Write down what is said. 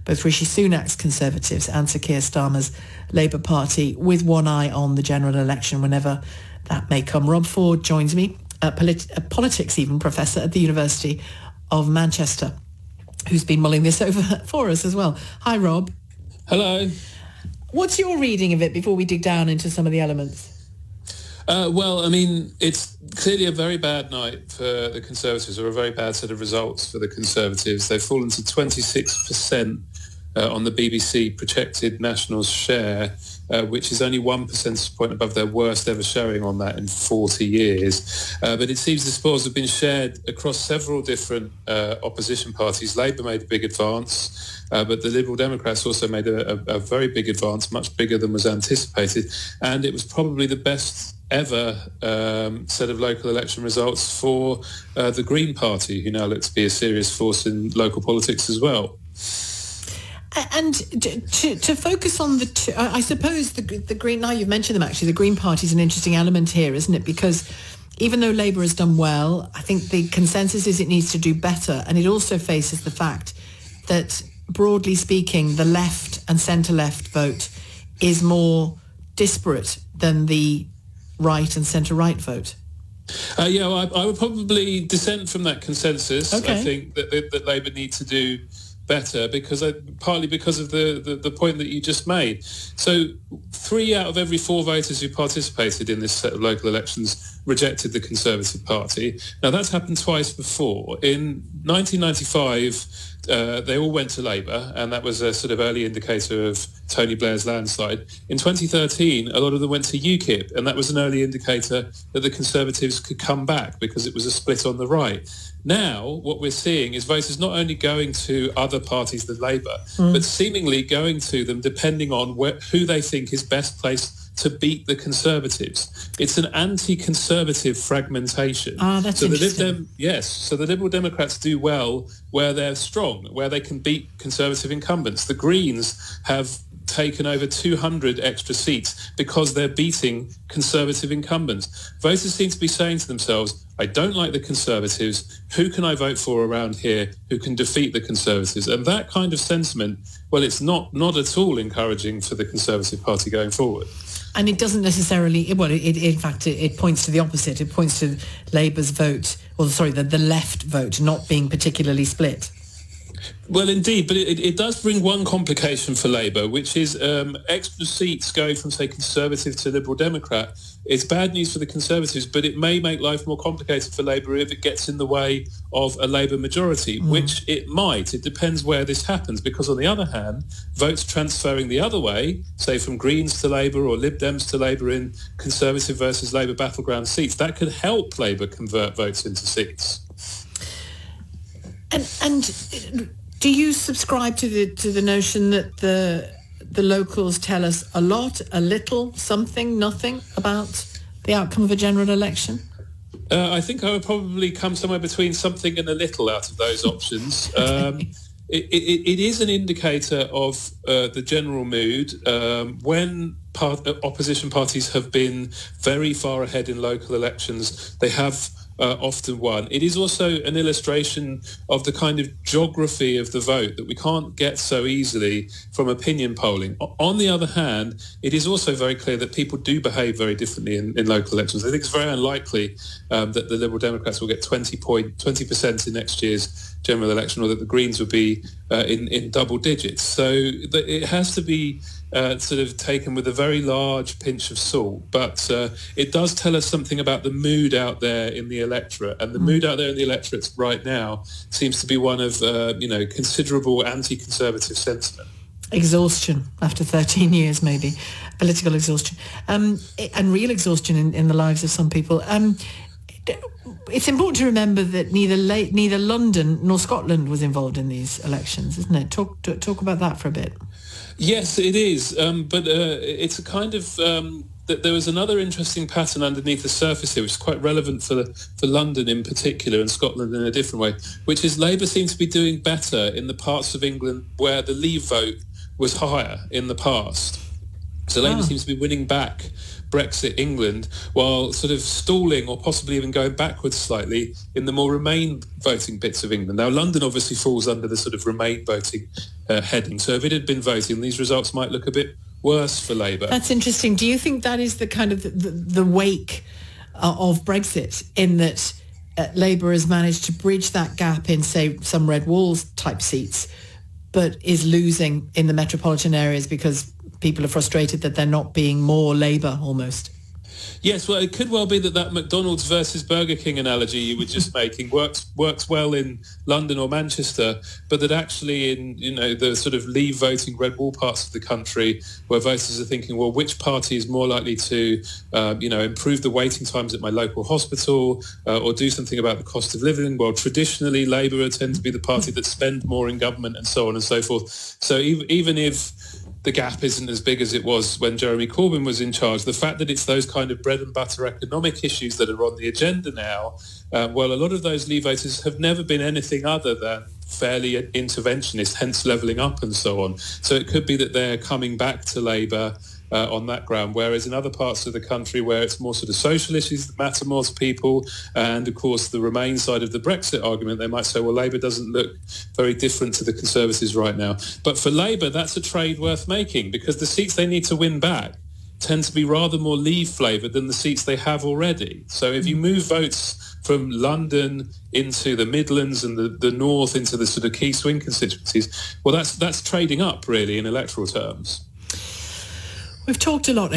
both Rishi Sunak's Conservatives and Sir Keir Starmer's Labour Party, with one eye on the general election whenever that may come. Rob Ford joins me, a politics even professor at the University of Manchester, who's been mulling this over for us as well. Hi, Rob. Hello. What's your reading of it before we dig down into some of the elements? Well, I mean, it's clearly a very bad night for the Conservatives, or a very bad set of results for the Conservatives. They've fallen to 26% on the BBC projected Nationals share, which is only 1 percentage point above their worst ever showing on that in 40 years. But it seems the spoils have been shared across several different opposition parties. Labour made a big advance, but the Liberal Democrats also made a very big advance, much bigger than was anticipated. And it was probably the best ever set of local election results for the Green Party, who now looks to be a serious force in local politics as well. And to focus on the two, I suppose the Green, now you've mentioned them actually, the Green Party is an interesting element here, isn't it? Because even though Labour has done well, I think the consensus is it needs to do better. And it also faces the fact that, broadly speaking, the left and centre-left vote is more disparate than the right and centre-right vote. I would probably dissent from that consensus. Okay. I think that Labour need to do better, partly because of the point that you just made. So 3 out of every 4 voters who participated in this set of local elections rejected the Conservative Party. Now, that's happened twice before. In 1995, they all went to Labour, and that was a sort of early indicator of Tony Blair's landslide. In 2013, a lot of them went to UKIP, and that was an early indicator that the Conservatives could come back because it was a split on the right. Now, what we're seeing is voters not only going to other parties than Labour, but seemingly going to them depending on who they think is best placed to beat the Conservatives. It's an anti-Conservative fragmentation. That's interesting. So the Liberal Democrats do well where they're strong, where they can beat Conservative incumbents. The Greens have taken over 200 extra seats because they're beating Conservative incumbents. Voters seem to be saying to themselves, I don't like the Conservatives. Who can I vote for around here who can defeat the Conservatives? And that kind of sentiment, well, it's not at all encouraging for the Conservative Party going forward. And it doesn't necessarily, in fact, it points to the opposite. It points to Labour's vote, the left vote not being particularly split. Well, indeed, but it does bring one complication for Labour, which is extra seats going from, say, Conservative to Liberal Democrat. It's bad news for the Conservatives, but it may make life more complicated for Labour if it gets in the way of a Labour majority, which it might. It depends where this happens, because on the other hand, votes transferring the other way, say from Greens to Labour or Lib Dems to Labour in Conservative versus Labour battleground seats, that could help Labour convert votes into seats. And do you subscribe to the notion that the locals tell us a lot, a little, something, nothing about the outcome of a general election? I think I would probably come somewhere between something and a little out of those options. Okay. It is an indicator of the general mood. When opposition parties have been very far ahead in local elections, they have often won. It is also an illustration of the kind of geography of the vote that we can't get so easily from opinion polling. On the other hand, it is also very clear that people do behave very differently in local elections. I think it's very unlikely that the Liberal Democrats will get 20% in next year's general election, or that the Greens would be in double digits. So it has to be sort of taken with a very large pinch of salt, but it does tell us something about the mood out there in the electorate, and the mood out there in the electorate right now seems to be one of considerable anti-Conservative sentiment. Exhaustion after 13 years, maybe political exhaustion, and real exhaustion in the lives of some people. It's important to remember that neither London nor Scotland was involved in these elections, isn't it? Talk about that for a bit. Yes, it is, but it's a kind of that there was another interesting pattern underneath the surface here, which is quite relevant for London in particular and Scotland in a different way, which is Labour seems to be doing better in the parts of England where the Leave vote was higher in the past. So Labour seems to be winning back Brexit England, while sort of stalling or possibly even going backwards slightly in the more Remain voting bits of England. Now, London obviously falls under the sort of Remain voting heading. So if it had been voting, these results might look a bit worse for Labour. That's interesting. Do you think that is the kind of the wake of Brexit, in that Labour has managed to bridge that gap in, say, some red walls type seats, but is losing in the metropolitan areas because people are frustrated that they're not being more Labour almost? Yes, well, it could well be that McDonald's versus Burger King analogy you were just making works well in London or Manchester, but that actually in, the sort of leave voting red wall parts of the country, where voters are thinking, well, which party is more likely to, improve the waiting times at my local hospital or do something about the cost of living? Well, traditionally, Labour tend to be the party that spend more in government and so on and so forth. So even if the gap isn't as big as it was when Jeremy Corbyn was in charge, the fact that it's those kind of bread and butter economic issues that are on the agenda now, a lot of those Leave voters have never been anything other than fairly interventionist, hence levelling up and so on. So it could be that they're coming back to Labour on that ground, whereas in other parts of the country where it's more sort of social issues that matter more to people, and of course the Remain side of the Brexit argument, they might say, well, Labour doesn't look very different to the Conservatives right now. But for Labour, that's a trade worth making, because the seats they need to win back tend to be rather more Leave flavoured than the seats they have already. So if you move votes from London into the Midlands and the North into the sort of key swing constituencies, well, that's trading up really in electoral terms. We've talked a lot